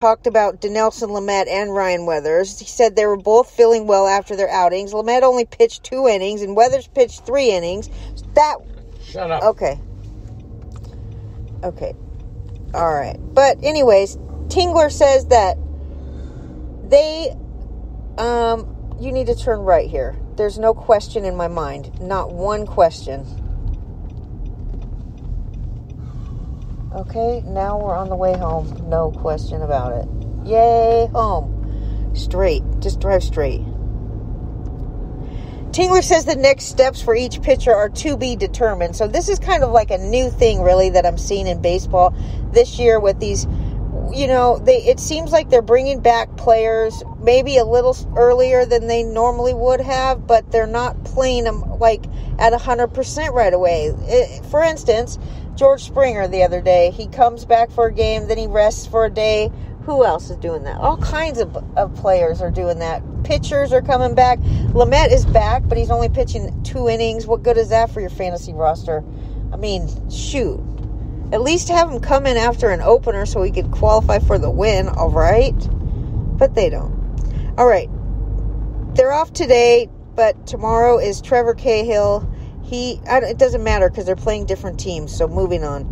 talked about Dinelson Lamet and Ryan Weathers. He said they were both feeling well after their outings. Lamet only pitched 2 innings, and Weathers pitched 3 innings. Shut up. Okay. All right. But anyways, Tingler says that they, you need to turn right here. There's no question in my mind. Not one question. Okay, now we're on the way home. No question about it. Yay, home. Straight. Just drive straight. Tingler says the next steps for each pitcher are to be determined. So this is kind of like a new thing, really, that I'm seeing in baseball this year with these, it seems like they're bringing back players maybe a little earlier than they normally would have, but they're not playing them like at 100% right away. For instance, George Springer the other day, he comes back for a game, then he rests for a day. Who else is doing that? All kinds of players are doing that. Pitchers are coming back. Lamet is back, but he's only pitching 2 innings. What good is that for your fantasy roster? I mean, shoot. At least have him come in after an opener so he could qualify for the win, all right? But they don't. All right. They're off today, but tomorrow is Trevor Cahill. It doesn't matter because they're playing different teams, so moving on.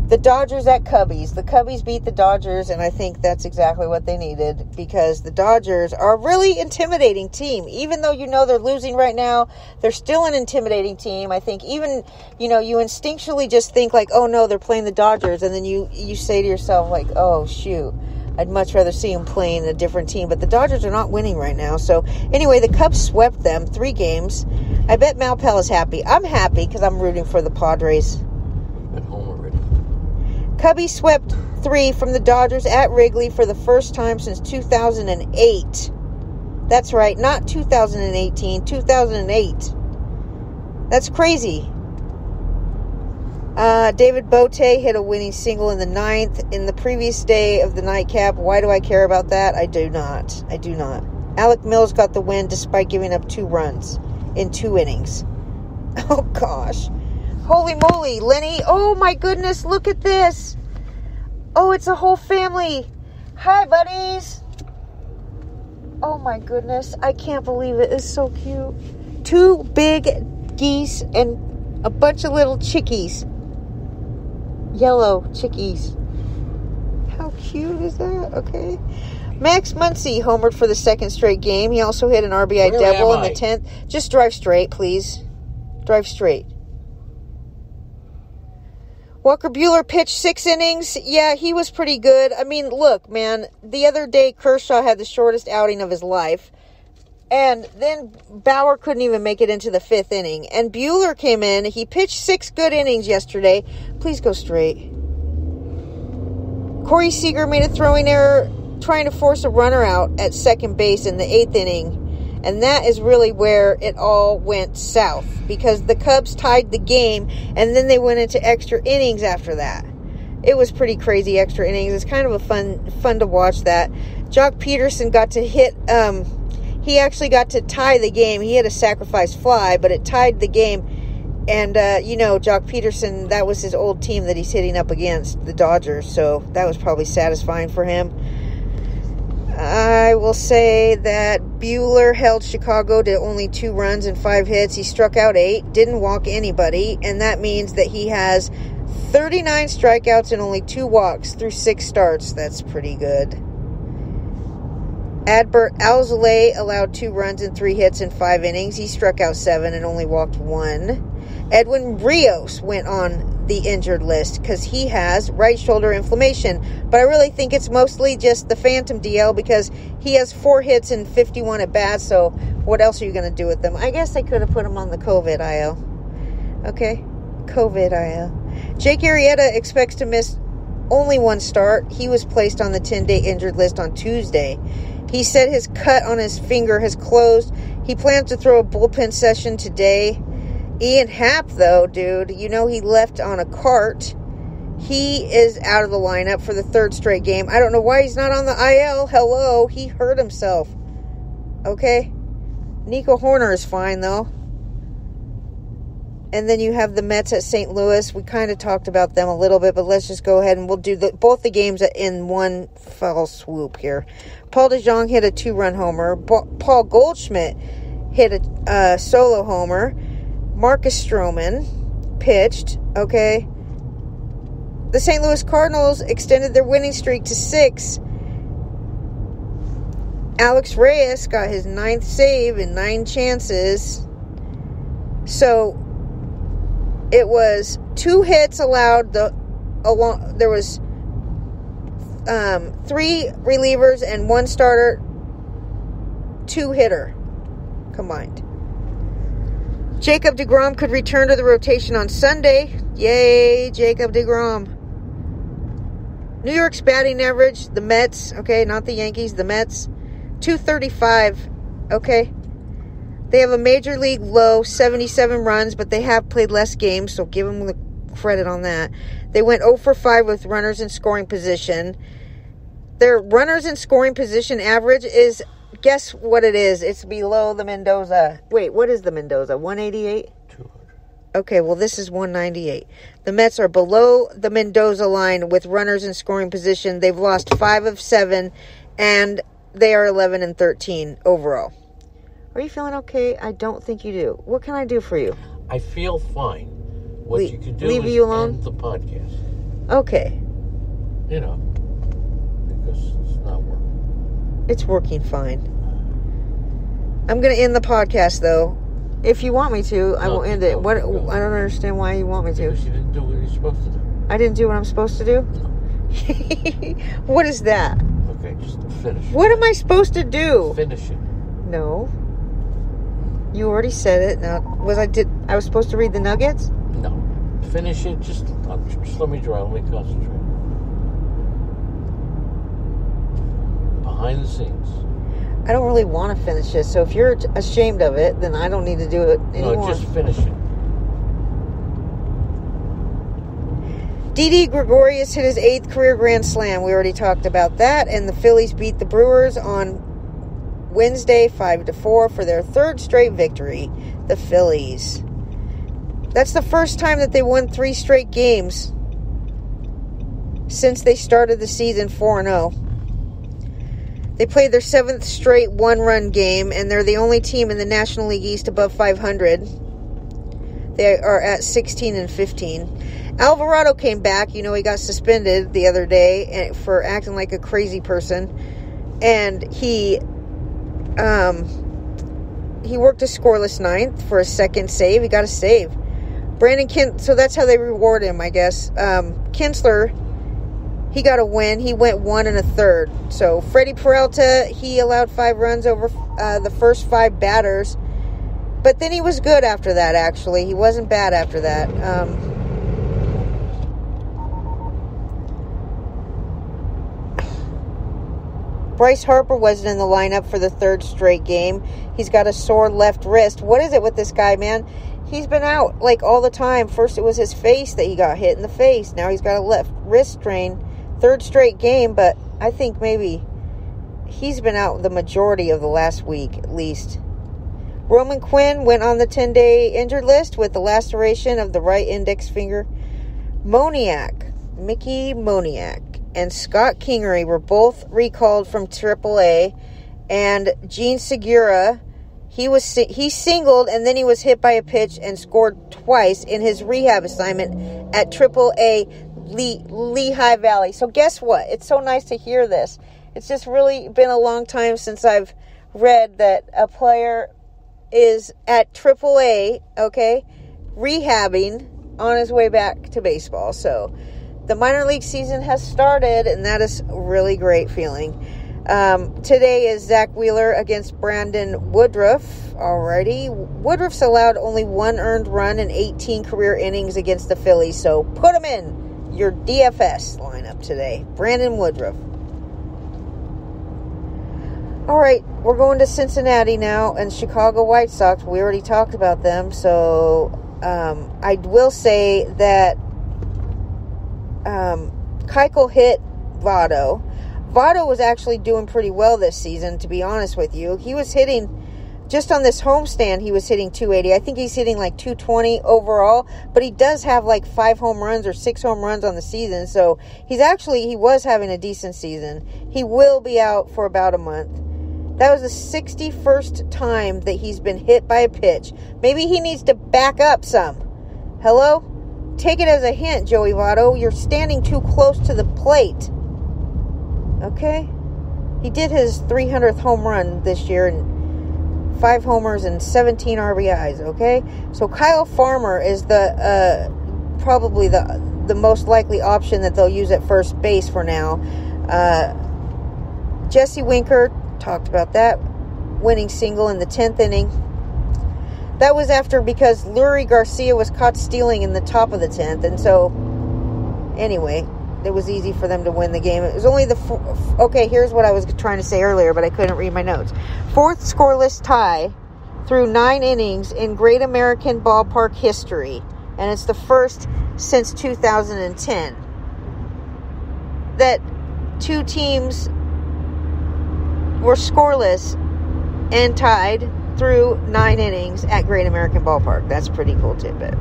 The Dodgers at Cubbies. The Cubbies beat the Dodgers, and I think that's exactly what they needed because the Dodgers are a really intimidating team. Even though they're losing right now, they're still an intimidating team. I think even, you instinctually just think like, oh, no, they're playing the Dodgers, and then you say to yourself like, oh, shoot, I'd much rather see them playing a different team. But the Dodgers are not winning right now. So, anyway, the Cubs swept them 3 games. I bet Malpel is happy. I'm happy because I'm rooting for the Padres. At home already. Cubbies swept 3 from the Dodgers at Wrigley for the first time since 2008. That's right, not 2018, 2008. That's crazy. David Bote hit a winning single in the 9th in the previous day of the nightcap. Why do I care about that? I do not. Alec Mills got the win despite giving up 2 runs in 2 innings. Oh, gosh. Holy moly, Lenny. Oh, my goodness, look at this. Oh, it's a whole family. Hi, buddies. Oh, my goodness. I can't believe it. It's so cute. 2 big geese and a bunch of little chickies. Yellow chickies. How cute is that? Okay. Max Muncy homered for the 2nd straight game. He also hit an RBI double in the 10th. Just drive straight, please. Drive straight. Walker Buehler pitched 6 innings. Yeah, he was pretty good. I mean, look, man, the other day Kershaw had the shortest outing of his life. And then Bauer couldn't even make it into the 5th inning. And Buehler came in. He pitched 6 good innings yesterday. Please go straight. Corey Seager made a throwing error trying to force a runner out at second base in the 8th inning. And that is really where it all went south because the Cubs tied the game and then they went into extra innings after that. It was pretty crazy extra innings. It's kind of a fun to watch that. Jock Peterson got to hit, he actually got to tie the game. He hit a sacrifice fly, but it tied the game. And, Jock Peterson, that was his old team that he's hitting up against, the Dodgers. So that was probably satisfying for him. I will say that Buehler held Chicago to only 2 runs and 5 hits. He struck out 8, didn't walk anybody, and that means that he has 39 strikeouts and only 2 walks through 6 starts. That's pretty good. Adbert Alzolay allowed 2 runs and 3 hits in 5 innings. He struck out 7 and only walked 1. Edwin Rios went on the injured list because he has right shoulder inflammation. But I really think it's mostly just the phantom DL because he has 4 hits and 51 at bats. So what else are you going to do with them? I guess they could have put him on the COVID IL. Okay, COVID IL. Jake Arrieta expects to miss only 1 start. He was placed on the 10-day injured list on Tuesday. He said his cut on his finger has closed. He plans to throw a bullpen session today. Ian Happ, though, dude, he left on a cart. He is out of the lineup for the 3rd straight game. I don't know why he's not on the IL. Hello, he hurt himself. Okay? Nico Horner is fine, though. And then you have the Mets at St. Louis. We kind of talked about them a little bit, but let's just go ahead and we'll do both the games in one fell swoop here. Paul DeJong hit a 2-run homer. Paul Goldschmidt hit a solo homer. Marcus Stroman pitched, okay? The St. Louis Cardinals extended their winning streak to 6. Alex Reyes got his 9th save in 9 chances. So it was 2 hits allowed. There was 3 relievers and 1 starter, 2 hitter combined. Jacob deGrom could return to the rotation on Sunday. Yay, Jacob deGrom. New York's batting average, the Mets, okay, not the Yankees, the Mets, 235, okay. They have a major league low, 77 runs, but they have played less games, so give them the credit on that. They went 0 for 5 with runners in scoring position. Their runners in scoring position average is, guess what it is? It's below the Mendoza. Wait, what is the Mendoza? 188? 200. Okay, well, this is 198. The Mets are below the Mendoza line with runners in scoring position. They've lost 5 of 7, and they are 11 and 13 overall. Are you feeling okay? I don't think you do. What can I do for you? I feel fine. What you could do leave is you alone? end the podcast. Okay. You know, because it's not working. It's working fine. I'm going to end the podcast, though. If you want me to, I will end it. What? I don't understand why you want me to. Because you didn't do what you're supposed to do. I didn't do what I'm supposed to do? No. What is that? Okay, just finish it. What am I supposed to do? Finish it. No. You already said it. Now, I was supposed to read the Nuggets? No. Finish it. Just let me draw. Let me concentrate. Behind the scenes. I don't really want to finish this, so if you're ashamed of it, then I don't need to do it anymore. No, just finish it. Didi Gregorius hit his 8th career grand slam. We already talked about that. And the Phillies beat the Brewers on Wednesday 5-4 for their 3rd straight victory. The Phillies. That's the first time that they won 3 straight games since they started the season 4-0. They played their 7th straight 1-run game, and they're the only team in the National League East above 500. They are at 16 and 15. Alvarado came back. You know, he got suspended the other day for acting like a crazy person. And he worked a scoreless 9th for a 2nd save. He got a save. So that's how they reward him, I guess. Kinsler, he got a win. He went 1 1/3. So Freddie Peralta, he allowed 5 runs over the first 5 batters. But then he was good after that, actually. He wasn't bad after that. Bryce Harper wasn't in the lineup for the 3rd straight game. He's got a sore left wrist. What is it with this guy, man? He's been out, like, all the time. First it was his face that he got hit in the face. Now he's got a left wrist strain. 3rd straight game, but I think maybe he's been out the majority of the last week, at least. Roman Quinn went on the 10-day injured list with the laceration of the right index finger. Mickey Moniak, and Scott Kingery were both recalled from AAA. And Gene Segura, he singled, and then he was hit by a pitch and scored twice in his rehab assignment at AAA Lehigh Valley. So guess what? It's so nice to hear this. It's just really been a long time since I've read that a player is at AAA, okay, rehabbing on his way back to baseball. So the minor league season has started, and that is a really great feeling. Today is Zach Wheeler against Brandon Woodruff. Alrighty. Woodruff's allowed only 1 earned run in 18 career innings against the Phillies, so put him in your DFS lineup today. Brandon Woodruff. Alright, we're going to Cincinnati now, and Chicago White Sox. We already talked about them, so I will say that Keuchel hit Votto. Votto was actually doing pretty well this season, to be honest with you. He was hitting just on this homestand, he was hitting 280. I think he's hitting like 220 overall, but he does have like 5 home runs or 6 home runs on the season. So he was having a decent season. He will be out for about a month. That was the 61st time that he's been hit by a pitch. Maybe he needs to back up some. Hello? Take it as a hint, Joey Votto. You're standing too close to the plate. Okay? He did his 300th home run this year and 5 homers and 17 RBIs, okay? So Kyle Farmer is probably the most likely option that they'll use at first base for now. Jesse Winker, talked about that, winning single in the 10th inning. That was because Lurie Garcia was caught stealing in the top of the 10th. And so, anyway, it was easy for them to win the game. It was only okay, here's what I was trying to say earlier, but I couldn't read my notes. 4th scoreless tie through 9 innings in Great American Ballpark history. And it's the first since 2010 that 2 teams were scoreless and tied through 9 innings at Great American Ballpark. That's a pretty cool tidbit.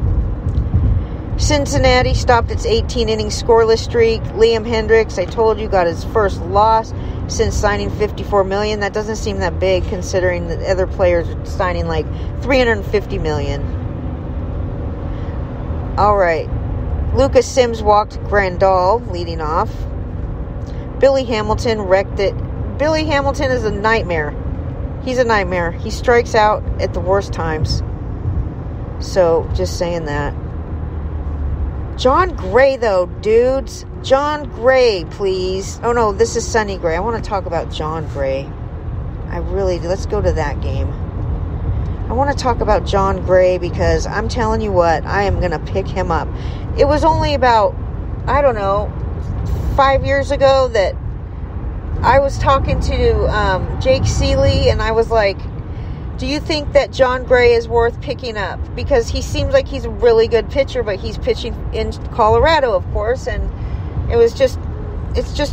Cincinnati stopped its 18-inning scoreless streak. Liam Hendricks, I told you, got his first loss since signing $54 million. That doesn't seem that big considering that other players are signing like $350 million. All right. Lucas Sims walked Grandal leading off. Billy Hamilton wrecked it. Billy Hamilton is a nightmare. He's a nightmare. He strikes out at the worst times. So, just saying that. John Gray, though, dudes. John Gray, please. Oh, no, this is Sonny Gray. I want to talk about John Gray. Let's go to that game. I want to talk about John Gray because I'm telling you what, I am going to pick him up. It was only about, 5 years ago that I was talking to Jake Seeley, and I was like, do you think that John Gray is worth picking up? Because he seems like he's a really good pitcher, but he's pitching in Colorado, of course, and it's just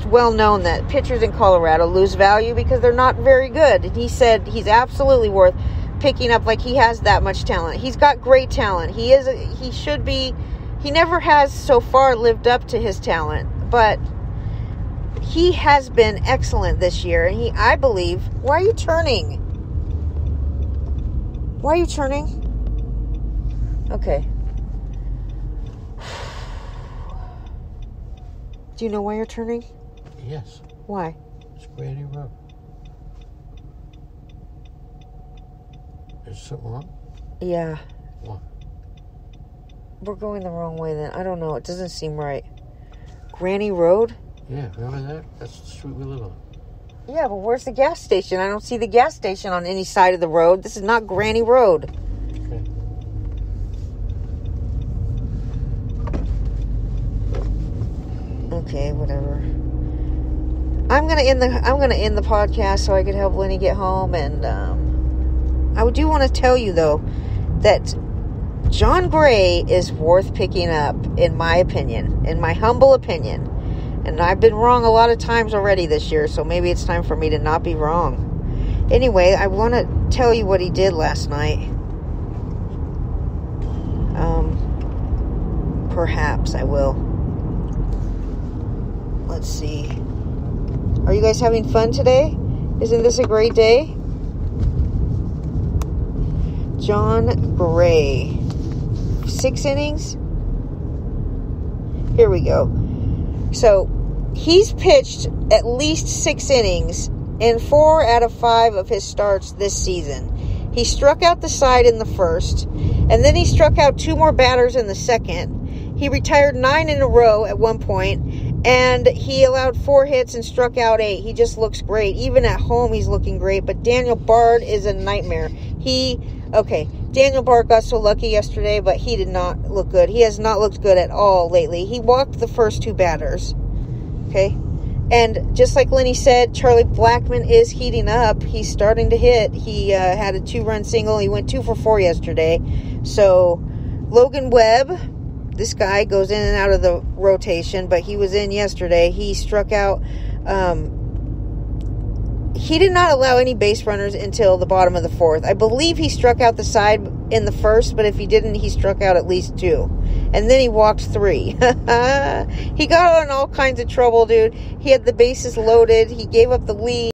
well known that pitchers in Colorado lose value because they're not very good. And he said he's absolutely worth picking up, like he has that much talent. He's got great talent. He never has so far lived up to his talent, but he has been excellent this year, and I believe... Why are you turning? Why are you turning? Okay. Do you know why you're turning? Yes. Why? It's Granny Road. Is something wrong? Yeah. What? We're going the wrong way then. I don't know. It doesn't seem right. Granny Road? Yeah, remember that? That's the street we live on. Yeah, but where's the gas station? I don't see the gas station on any side of the road. This is not Granny Road. Okay. Okay, whatever. I'm gonna end the podcast so I could help Lenny get home, and I do want to tell you though that John Gray is worth picking up, in my opinion, in my humble opinion. And I've been wrong a lot of times already this year, so maybe it's time for me to not be wrong. Anyway, I want to tell you what he did last night. Perhaps I will. Let's see. Are you guys having fun today? Isn't this a great day? John Gray. 6 innings? Here we go. So, he's pitched at least 6 innings in 4 out of 5 of his starts this season. He struck out the side in the first, and then he struck out 2 more batters in the second. He retired 9 in a row at one point, and he allowed 4 hits and struck out 8. He just looks great. Even at home, he's looking great, but Daniel Bard is a nightmare. Daniel Bard got so lucky yesterday, but he did not look good. He has not looked good at all lately. He walked the first 2 batters. Okay? And just like Lenny said, Charlie Blackmon is heating up. He's starting to hit. He had a 2-run single. He went 2 for 4 yesterday. So, Logan Webb, this guy goes in and out of the rotation, but he was in yesterday. He struck out... he did not allow any base runners until the bottom of the fourth. I believe he struck out the side in the first, but if he didn't, he struck out at least 2. And then he walked 3. He got in all kinds of trouble, dude. He had the bases loaded. He gave up the lead.